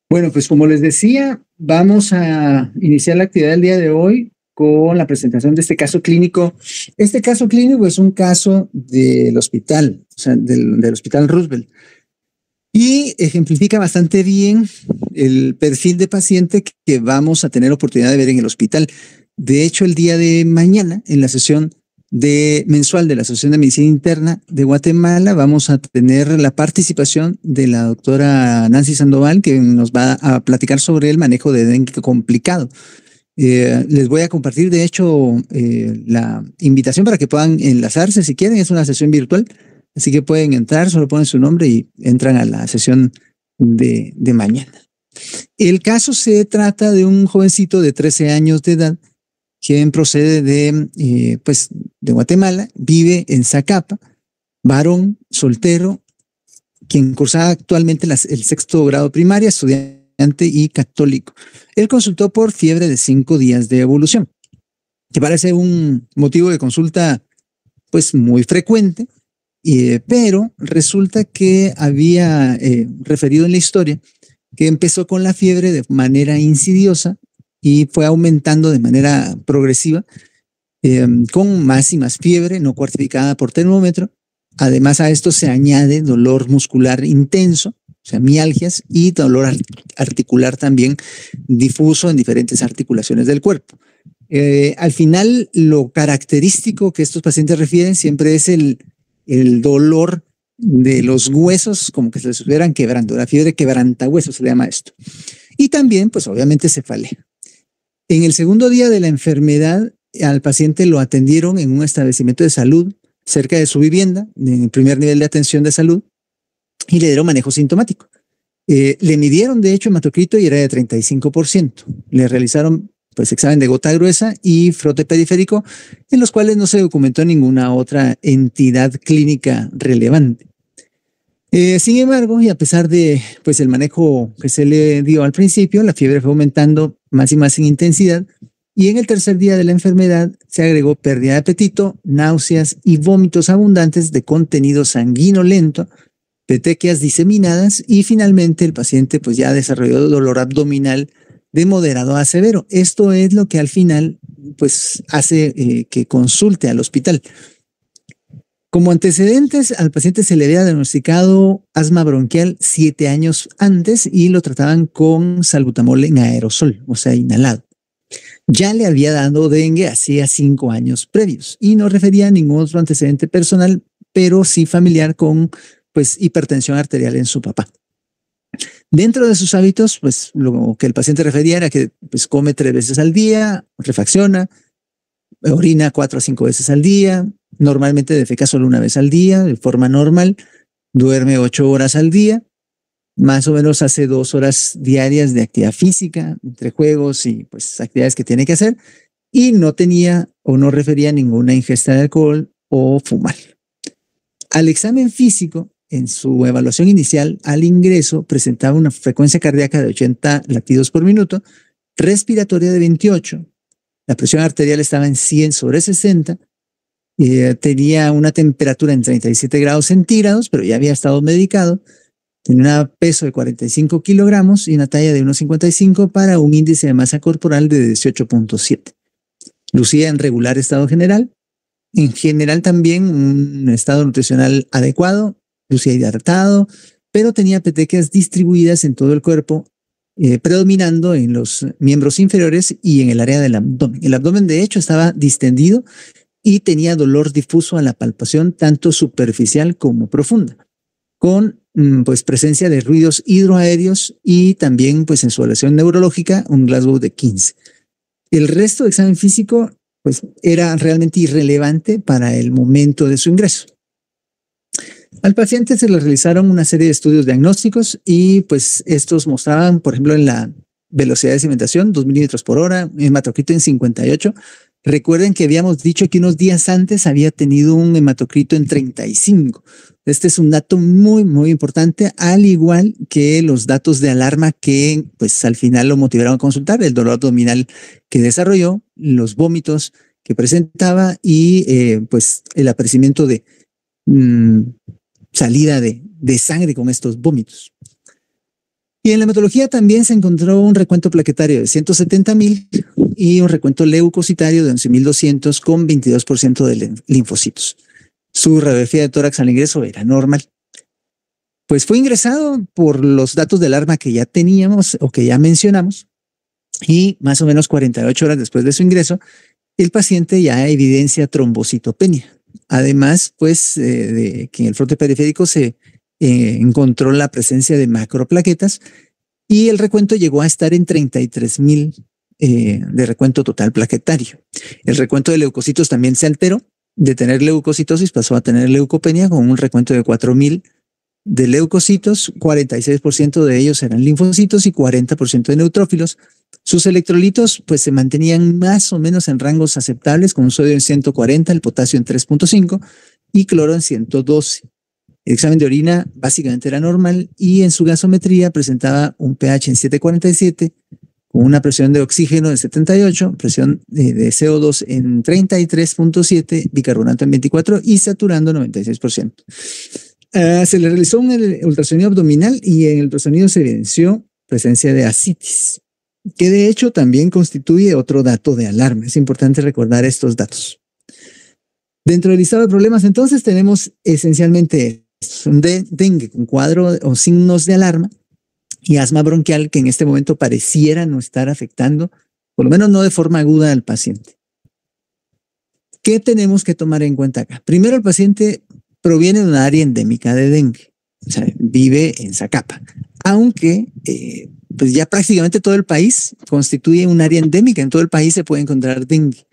Bueno, pues como les decía, vamos a iniciar la actividad del día de hoy con la presentación de este caso clínico. Este caso clínico es un caso del hospital, o sea, del Hospital Roosevelt, y ejemplifica bastante bien el perfil de paciente que vamos a tener oportunidad de ver en el hospital. De hecho, el día de mañana, en la sesión mensual de la Asociación de Medicina Interna de Guatemala, vamos a tener la participación de la doctora Nancy Sandoval, que nos va a platicar sobre el manejo de dengue complicado. Les voy a compartir, de hecho, la invitación para que puedan enlazarse si quieren. Es una sesión virtual, así que pueden entrar, solo ponen su nombre y entran a la sesión de mañana. El caso se trata de un jovencito de 13 años de edad quien procede de Guatemala, vive en Zacapa, varón, soltero, quien cursa actualmente el sexto grado primaria, estudiante y católico. Él consultó por fiebre de 5 días de evolución, que parece un motivo de consulta pues muy frecuente, pero resulta que había referido en la historia que empezó con la fiebre de manera insidiosa y fue aumentando de manera progresiva, con más y más fiebre no cuantificada por termómetro. Además a esto se añade dolor muscular intenso, o sea, mialgias, y dolor articular también difuso en diferentes articulaciones del cuerpo. Al final, lo característico que estos pacientes refieren siempre es el dolor de los huesos, como que se les estuvieran quebrando, la fiebre quebrantahuesos se le llama esto. Y también, pues obviamente, cefalea. En el segundo día de la enfermedad, al paciente lo atendieron en un establecimiento de salud cerca de su vivienda, en el primer nivel de atención de salud, y le dieron manejo sintomático. Le midieron, de hecho, hematocrito y era de 35%. Le realizaron pues examen de gota gruesa y frote periférico, en los cuales no se documentó ninguna otra entidad clínica relevante. Sin embargo, y a pesar de pues el manejo que se le dio al principio, la fiebre fue aumentando más y más en intensidad, y en el tercer día de la enfermedad se agregó pérdida de apetito, náuseas y vómitos abundantes de contenido sanguinolento, petequias diseminadas, y finalmente el paciente pues ya desarrolló dolor abdominal de moderado a severo. Esto es lo que al final pues hace que consulte al hospital. Como antecedentes, al paciente se le había diagnosticado asma bronquial 7 años antes y lo trataban con salbutamol en aerosol, o sea, inhalado. Ya le había dado dengue hacía 5 años previos y no refería a ningún otro antecedente personal, pero sí familiar con pues hipertensión arterial en su papá. Dentro de sus hábitos, pues lo que el paciente refería era que pues, come 3 veces al día, refacciona, orina 4 a 5 veces al día, normalmente defeca solo 1 vez al día, de forma normal, duerme 8 horas al día, más o menos hace 2 horas diarias de actividad física, entre juegos y pues actividades que tiene que hacer, y no tenía o no refería a ninguna ingesta de alcohol o fumar. Al examen físico, en su evaluación inicial al ingreso, presentaba una frecuencia cardíaca de 80 latidos por minuto, respiratoria de 28, la presión arterial estaba en 100/60, tenía una temperatura en 37 grados centígrados, pero ya había estado medicado, tenía un peso de 45 kilogramos y una talla de 1,55 para un índice de masa corporal de 18,7. Lucía en regular estado general, en general también un estado nutricional adecuado, lucía hidratado, pero tenía petequias distribuidas en todo el cuerpo, predominando en los miembros inferiores y en el área del abdomen. El abdomen, de hecho, estaba distendido y tenía dolor difuso a la palpación, tanto superficial como profunda, con pues presencia de ruidos hidroaéreos y también pues en su evaluación neurológica un Glasgow de 15. El resto del examen físico pues era realmente irrelevante para el momento de su ingreso. Al paciente se le realizaron una serie de estudios diagnósticos y pues estos mostraban, por ejemplo, en la velocidad de cimentación, 2 milímetros por hora, hematocrito en 58. Recuerden que habíamos dicho que unos días antes había tenido un hematocrito en 35. Este es un dato muy, muy importante, al igual que los datos de alarma que pues al final lo motivaron a consultar, el dolor abdominal que desarrolló, los vómitos que presentaba y pues el aparecimiento de salida de sangre con estos vómitos. Y en la hematología también se encontró un recuento plaquetario de 170,000 y un recuento leucocitario de 11,200 con 22% de linfocitos. Su radiografía de tórax al ingreso era normal. Pues fue ingresado por los datos de alarma que ya teníamos o que ya mencionamos, y más o menos 48 horas después de su ingreso, el paciente ya evidencia trombocitopenia. Además, pues, de que en el fronte periférico se encontró la presencia de macroplaquetas y el recuento llegó a estar en 33,000 de recuento total plaquetario. El recuento de leucocitos también se alteró. De tener leucocitosis pasó a tener leucopenia con un recuento de 4,000 de leucocitos, 46% de ellos eran linfocitos y 40% de neutrófilos. Sus electrolitos pues se mantenían más o menos en rangos aceptables, con un sodio en 140, el potasio en 3,5 y cloro en 112. El examen de orina básicamente era normal y en su gasometría presentaba un pH en 7,47, con una presión de oxígeno de 78, presión de CO2 en 33,7, bicarbonato en 24 y saturando 96%. Se le realizó un ultrasonido abdominal y en el ultrasonido se evidenció presencia de ascitis, que de hecho también constituye otro dato de alarma. Es importante recordar estos datos. Dentro del listado de problemas, entonces, tenemos esencialmente un dengue con cuadro o signos de alarma y asma bronquial que en este momento pareciera no estar afectando, por lo menos no de forma aguda, al paciente. ¿Qué tenemos que tomar en cuenta acá? Primero, el paciente proviene de una área endémica de dengue, o sea, vive en Zacapa, aunque pues ya prácticamente todo el país constituye un área endémica, en todo el país se puede encontrar dengue.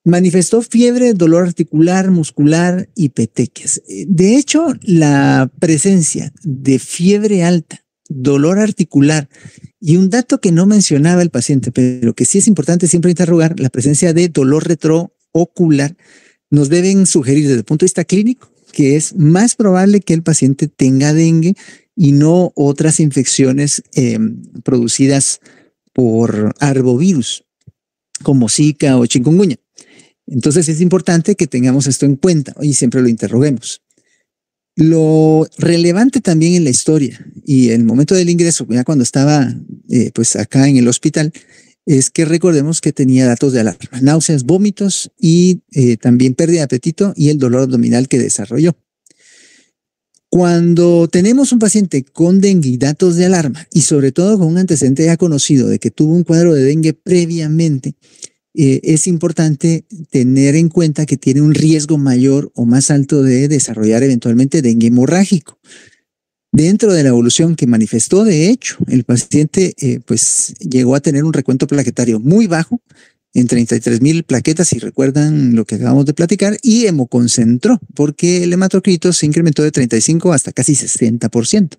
Manifestó fiebre, dolor articular, muscular y petequias. De hecho, la presencia de fiebre alta, dolor articular y un dato que no mencionaba el paciente, pero que sí es importante siempre interrogar, la presencia de dolor retroocular, nos deben sugerir desde el punto de vista clínico que es más probable que el paciente tenga dengue y no otras infecciones producidas por arbovirus, como Zika o chikungunya. Entonces es importante que tengamos esto en cuenta y siempre lo interroguemos. Lo relevante también en la historia y en el momento del ingreso, ya cuando estaba pues acá en el hospital, es que recordemos que tenía datos de alarma, náuseas, vómitos y también pérdida de apetito y el dolor abdominal que desarrolló. Cuando tenemos un paciente con dengue y datos de alarma y sobre todo con un antecedente ya conocido de que tuvo un cuadro de dengue previamente, es importante tener en cuenta que tiene un riesgo mayor o más alto de desarrollar eventualmente dengue hemorrágico. Dentro de la evolución que manifestó, de hecho, el paciente pues llegó a tener un recuento plaquetario muy bajo, en 33,000 plaquetas, si recuerdan lo que acabamos de platicar, y hemoconcentró, porque el hematocrito se incrementó de 35 hasta casi 60%.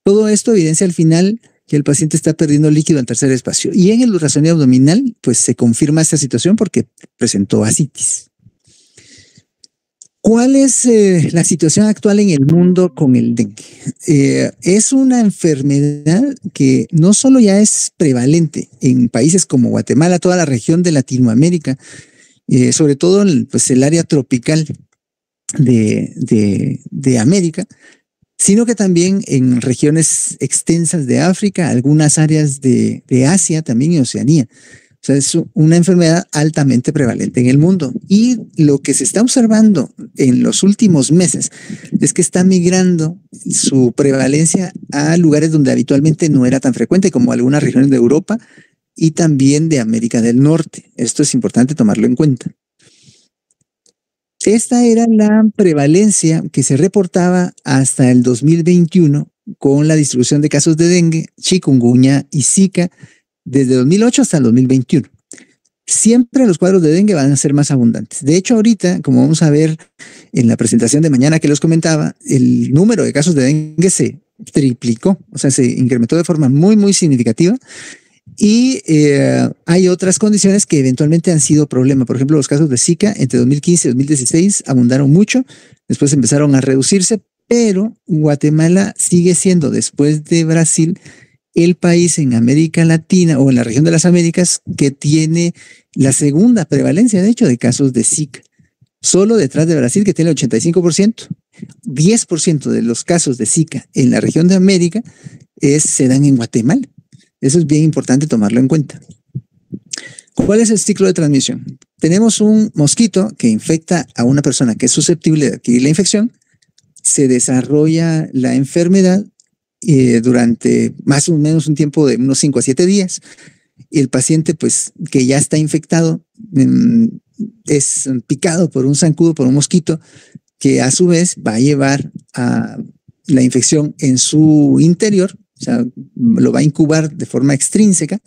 Todo esto evidencia al final que el paciente está perdiendo líquido al tercer espacio. Y en el ultrasonido abdominal, pues se confirma esta situación porque presentó ascitis. ¿Cuál es la situación actual en el mundo con el dengue? Es una enfermedad que no solo ya es prevalente en países como Guatemala, toda la región de Latinoamérica, sobre todo pues el área tropical de América, sino que también en regiones extensas de África, algunas áreas de Asia también y Oceanía. O sea, es una enfermedad altamente prevalente en el mundo. Y lo que se está observando en los últimos meses es que está migrando su prevalencia a lugares donde habitualmente no era tan frecuente, como algunas regiones de Europa y también de América del Norte. Esto es importante tomarlo en cuenta. Esta era la prevalencia que se reportaba hasta el 2021 con la distribución de casos de dengue, chikungunya y Zika desde 2008 hasta el 2021. Siempre los cuadros de dengue van a ser más abundantes. De hecho, ahorita, como vamos a ver en la presentación de mañana que les comentaba, el número de casos de dengue se triplicó, o sea, se incrementó de forma muy, muy significativa. Y hay otras condiciones que eventualmente han sido problema. Por ejemplo, los casos de Zika entre 2015 y 2016 abundaron mucho, después empezaron a reducirse, pero Guatemala sigue siendo, después de Brasil, el país en América Latina o en la región de las Américas que tiene la segunda prevalencia, de hecho, de casos de Zika. Solo detrás de Brasil, que tiene el 85%, 10% de los casos de Zika en la región de América se dan en Guatemala. Eso es bien importante tomarlo en cuenta. ¿Cuál es el ciclo de transmisión? Tenemos un mosquito que infecta a una persona que es susceptible de adquirir la infección, se desarrolla la enfermedad durante más o menos un tiempo de unos 5 a 7 días. El paciente, pues, que ya está infectado, es picado por un zancudo, por un mosquito, que a su vez va a llevar a la infección en su interior, o sea, lo va a incubar de forma extrínseca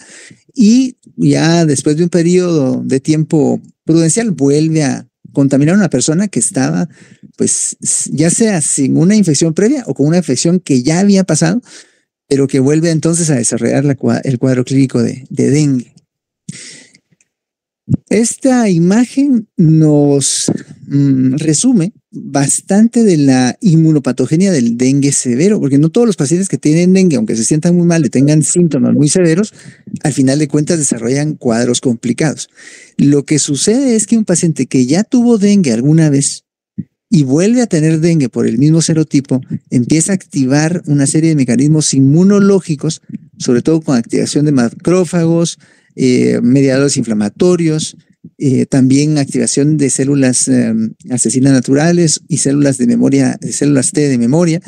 y ya después de un periodo de tiempo prudencial vuelve a contaminar a una persona que estaba, pues, ya sea sin una infección previa o con una infección que ya había pasado, pero que vuelve entonces a desarrollar el cuadro clínico de dengue. Esta imagen nos resume bastante de la inmunopatogenia del dengue severo, porque no todos los pacientes que tienen dengue, aunque se sientan muy mal y tengan síntomas muy severos, al final de cuentas desarrollan cuadros complicados. Lo que sucede es que un paciente que ya tuvo dengue alguna vez y vuelve a tener dengue por el mismo serotipo, empieza a activar una serie de mecanismos inmunológicos, sobre todo con activación de macrófagos, mediadores inflamatorios, también activación de células asesinas naturales y células de memoria, células T de memoria,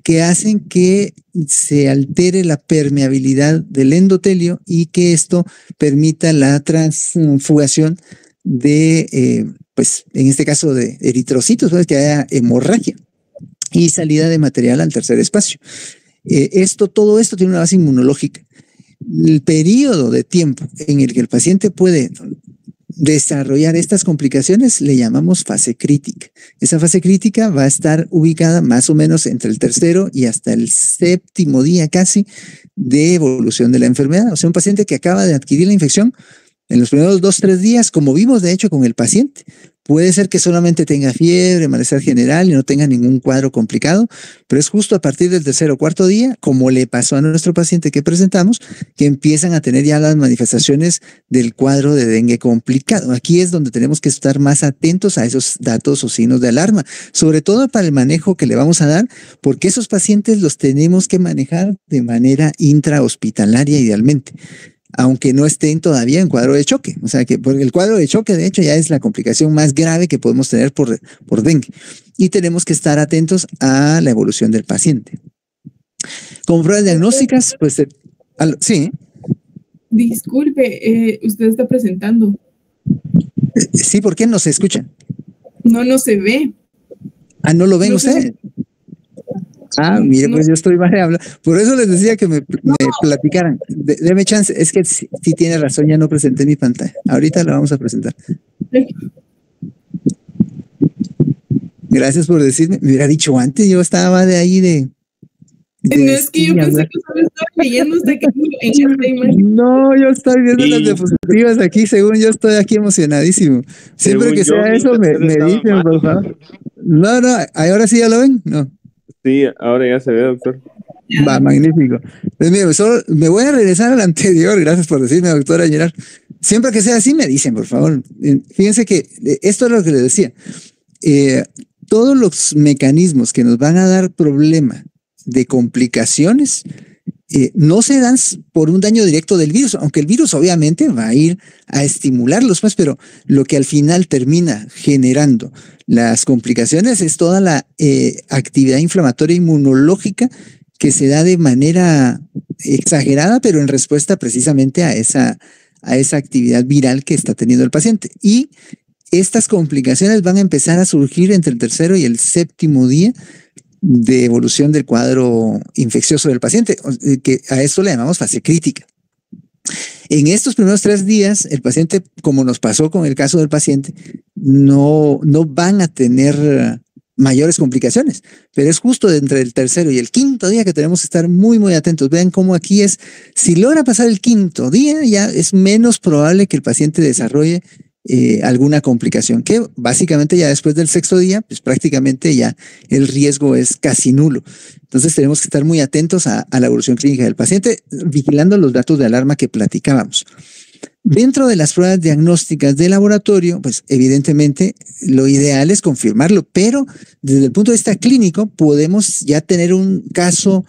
que hacen que se altere la permeabilidad del endotelio y que esto permita la transfugación de, pues en este caso de eritrocitos, pues, que haya hemorragia y salida de material al tercer espacio. Todo esto tiene una base inmunológica. El periodo de tiempo en el que el paciente puede desarrollar estas complicaciones le llamamos fase crítica. Esa fase crítica va a estar ubicada más o menos entre el tercero y hasta el 7º día casi de evolución de la enfermedad. O sea, un paciente que acaba de adquirir la infección, en los primeros 2-3 días, como vimos de hecho con el paciente, puede ser que solamente tenga fiebre, malestar general y no tenga ningún cuadro complicado, pero es justo a partir del 3º o 4º día, como le pasó a nuestro paciente que presentamos, que empiezan a tener ya las manifestaciones del cuadro de dengue complicado. Aquí es donde tenemos que estar más atentos a esos datos o signos de alarma, sobre todo para el manejo que le vamos a dar, porque esos pacientes los tenemos que manejar de manera intrahospitalaria idealmente, aunque no estén todavía en cuadro de choque. O sea que porque el cuadro de choque, de hecho, ya es la complicación más grave que podemos tener por dengue. Y tenemos que estar atentos a la evolución del paciente. Como pruebas diagnósticas, pues, sí. Disculpe, usted está presentando. Sí, ¿por qué no se escucha? No se ve. Ah, ¿no lo ven ustedes? Ah, mire, pues yo estoy mal hablando. Por eso les decía que me platicaran. Deme chance. Es que sí tiene razón, ya no presenté mi pantalla. Ahorita la vamos a presentar. Gracias por decirme. Me hubiera dicho antes, yo estaba de ahí de no, es que yo pensé que solo estaba leyendo hasta que en esta imagen. No, yo estoy viendo las diapositivas aquí, según yo estoy aquí emocionadísimo. Siempre que sea eso, me dicen, por favor. No, ahora sí ya lo ven, no. Sí, ahora ya se ve, doctor. Va, magnífico. Pues mire, solo me voy a regresar al anterior, gracias por decirme, doctora Gerard. Siempre que sea así, me dicen, por favor. Fíjense que esto es lo que les decía. Todos los mecanismos que nos van a dar problema de complicaciones no se dan por un daño directo del virus, aunque el virus obviamente va a ir a estimularlos, pues, pero lo que al final termina generando las complicaciones es toda la actividad inflamatoria inmunológica que se da de manera exagerada, pero en respuesta precisamente a esa actividad viral que está teniendo el paciente. Y estas complicaciones van a empezar a surgir entre el 3º y el 7º día de evolución del cuadro infeccioso del paciente, que a esto le llamamos fase crítica. En estos primeros 3 días, el paciente, como nos pasó con el caso del paciente, no van a tener mayores complicaciones, pero es justo entre el 3º y el 5º día que tenemos que estar muy, muy atentos. Vean cómo aquí es, si logra pasar el 5º día, ya es menos probable que el paciente desarrolle alguna complicación, que básicamente ya después del 6º día, pues prácticamente ya el riesgo es casi nulo. Entonces tenemos que estar muy atentos a la evolución clínica del paciente, vigilando los datos de alarma que platicábamos. Dentro de las pruebas diagnósticas de laboratorio, pues evidentemente lo ideal es confirmarlo, pero desde el punto de vista clínico podemos ya tener un caso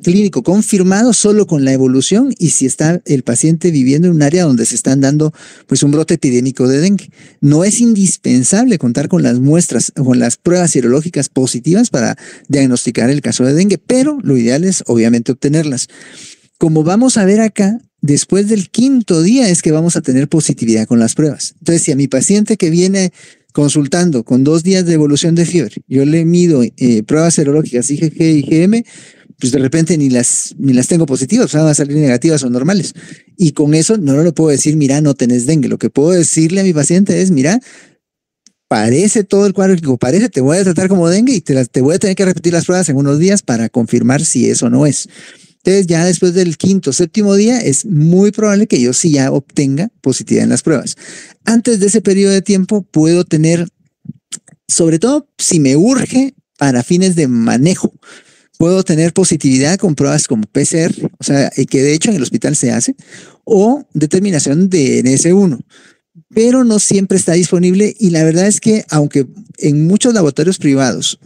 clínico confirmado solo con la evolución y si está el paciente viviendo en un área donde se están dando pues un brote epidémico de dengue. No es indispensable contar con las muestras o con las pruebas serológicas positivas para diagnosticar el caso de dengue, pero lo ideal es obviamente obtenerlas. Como vamos a ver acá, después del 5º día es que vamos a tener positividad con las pruebas. Entonces, si a mi paciente que viene consultando con 2 días de evolución de fiebre, yo le mido pruebas serológicas IgG y IgM, pues de repente ni las tengo positivas, o sea, van a salir negativas o normales. Y con eso no le puedo decir, mira, no tenés dengue. Lo que puedo decirle a mi paciente es, mira, parece todo el cuadro clínico, parece, te voy a tratar como dengue y te voy a tener que repetir las pruebas en unos días para confirmar si eso no es. Entonces ya después del 5º, 7º día es muy probable que yo sí ya obtenga positividad en las pruebas. Antes de ese periodo de tiempo puedo tener, sobre todo si me urge para fines de manejo, puedo tener positividad con pruebas como PCR, o sea, que de hecho en el hospital se hace, o determinación de NS1, pero no siempre está disponible y la verdad es que aunque en muchos laboratorios privados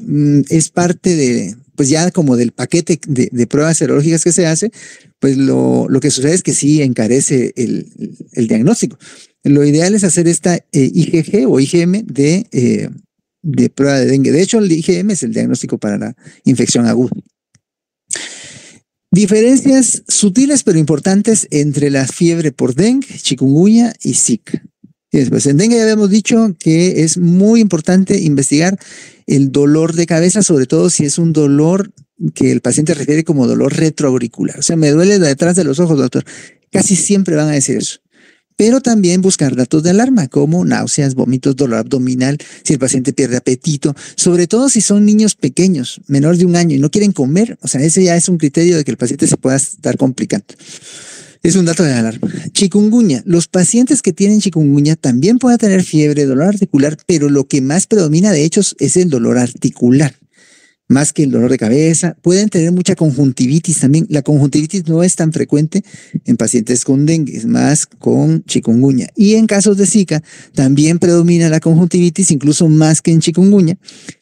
es parte de, pues ya como del paquete de pruebas serológicas que se hace, pues lo que sucede es que sí encarece el diagnóstico. Lo ideal es hacer esta IgG o IgM de prueba de dengue. De hecho, el IgM es el diagnóstico para la infección aguda. Diferencias sutiles pero importantes entre la fiebre por dengue, chikungunya y Zika. Y después, en dengue ya habíamos dicho que es muy importante investigar el dolor de cabeza, sobre todo si es un dolor que el paciente refiere como dolor retroauricular. O sea, me duele detrás de los ojos, doctor. Casi siempre van a decir eso. Pero también buscar datos de alarma como náuseas, vómitos, dolor abdominal, si el paciente pierde apetito, sobre todo si son niños pequeños, menores de 1 año y no quieren comer. O sea, ese ya es un criterio de que el paciente se pueda estar complicando. Es un dato de alarma. Chikungunya. Los pacientes que tienen chikungunya también pueden tener fiebre, dolor articular, pero lo que más predomina de hecho es el dolor articular, más que el dolor de cabeza. Pueden tener mucha conjuntivitis también. La conjuntivitis no es tan frecuente en pacientes con dengue, es más con chikungunya. Y en casos de Zika también predomina la conjuntivitis, incluso más que en chikungunya.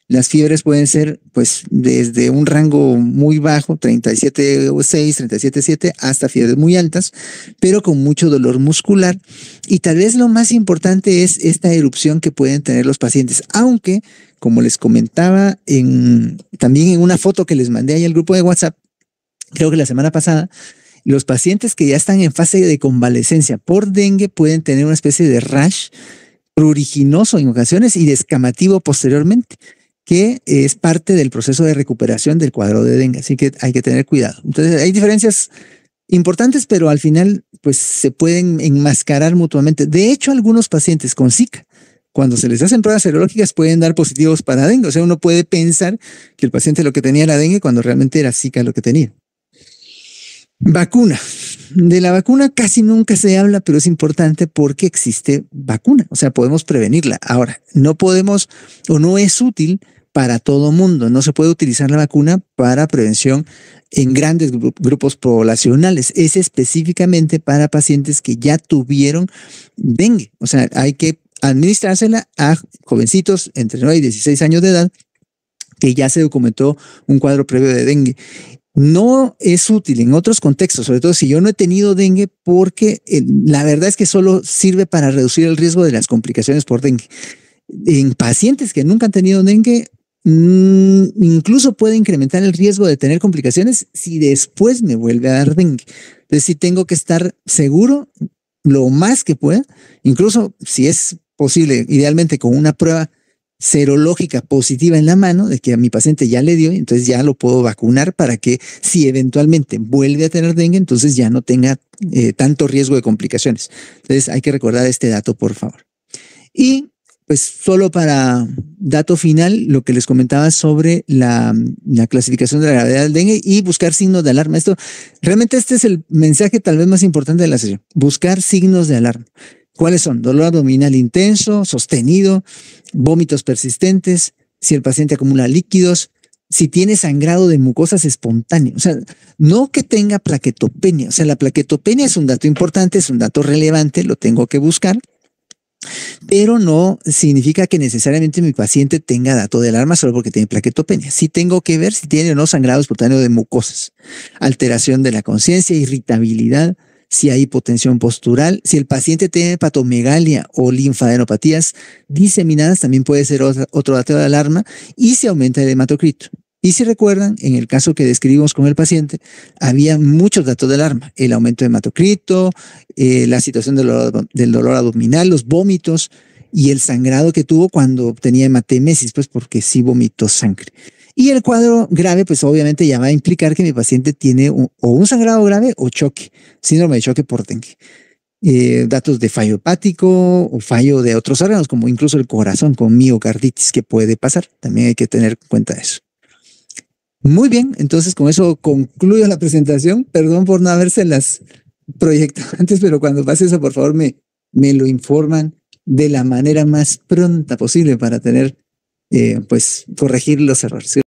Las fiebres pueden ser pues desde un rango muy bajo, 37,6, 37,7, hasta fiebres muy altas, pero con mucho dolor muscular. Y tal vez lo más importante es esta erupción que pueden tener los pacientes, aunque, como les comentaba también en una foto que les mandé ahí al grupo de WhatsApp, creo que la semana pasada, los pacientes que ya están en fase de convalecencia por dengue pueden tener una especie de rash pruriginoso en ocasiones y descamativo posteriormente, que es parte del proceso de recuperación del cuadro de dengue, así que hay que tener cuidado. Entonces hay diferencias importantes, pero al final pues se pueden enmascarar mutuamente. De hecho, algunos pacientes con Zika, cuando se les hacen pruebas serológicas, pueden dar positivos para dengue. O sea, uno puede pensar que el paciente lo que tenía era dengue cuando realmente era Zika lo que tenía. Vacuna. De la vacuna casi nunca se habla, pero es importante porque existe vacuna. O sea, podemos prevenirla. Ahora, no podemos o no es útil para todo mundo. No se puede utilizar la vacuna para prevención en grandes grupos poblacionales. Es específicamente para pacientes que ya tuvieron dengue. O sea, hay que administrársela a jovencitos entre 9 y 16 años de edad que ya se documentó un cuadro previo de dengue. No es útil en otros contextos, sobre todo si yo no he tenido dengue, porque la verdad es que solo sirve para reducir el riesgo de las complicaciones por dengue. En pacientes que nunca han tenido dengue, incluso puede incrementar el riesgo de tener complicaciones si después me vuelve a dar dengue. Entonces sí tengo que estar seguro lo más que pueda, incluso si es posible, idealmente con una prueba serológica positiva en la mano de que a mi paciente ya le dio, entonces ya lo puedo vacunar para que si eventualmente vuelve a tener dengue, entonces ya no tenga tanto riesgo de complicaciones. Entonces hay que recordar este dato, por favor. Y pues solo para dato final, lo que les comentaba sobre la clasificación de la gravedad del dengue y buscar signos de alarma. Realmente este es el mensaje tal vez más importante de la sesión. Buscar signos de alarma. ¿Cuáles son? Dolor abdominal intenso, sostenido, vómitos persistentes, si el paciente acumula líquidos, si tiene sangrado de mucosas espontáneo, o sea, no que tenga plaquetopenia, o sea, la plaquetopenia es un dato importante, es un dato relevante, lo tengo que buscar, pero no significa que necesariamente mi paciente tenga dato de alarma solo porque tiene plaquetopenia. Sí tengo que ver si tiene o no sangrado espontáneo de mucosas, alteración de la conciencia, irritabilidad, si hay hipotensión postural, si el paciente tiene hepatomegalia o linfadenopatías diseminadas, también puede ser otro dato de alarma, y si aumenta el hematocrito. Y si recuerdan, en el caso que describimos con el paciente, había muchos datos de alarma: el aumento de hematocrito, la situación del dolor abdominal, los vómitos y el sangrado que tuvo cuando tenía hematemesis, pues porque sí vomitó sangre. Y el cuadro grave, pues obviamente ya va a implicar que mi paciente tiene o un sangrado grave o choque, síndrome de choque por dengue. Datos de fallo hepático o fallo de otros órganos, como incluso el corazón con miocarditis, que puede pasar. También hay que tener en cuenta eso. Muy bien, entonces con eso concluyo la presentación. Perdón por no habérselas proyectado antes, pero cuando pase eso, por favor, me lo informan de la manera más pronta posible para tener, pues, corregir los errores.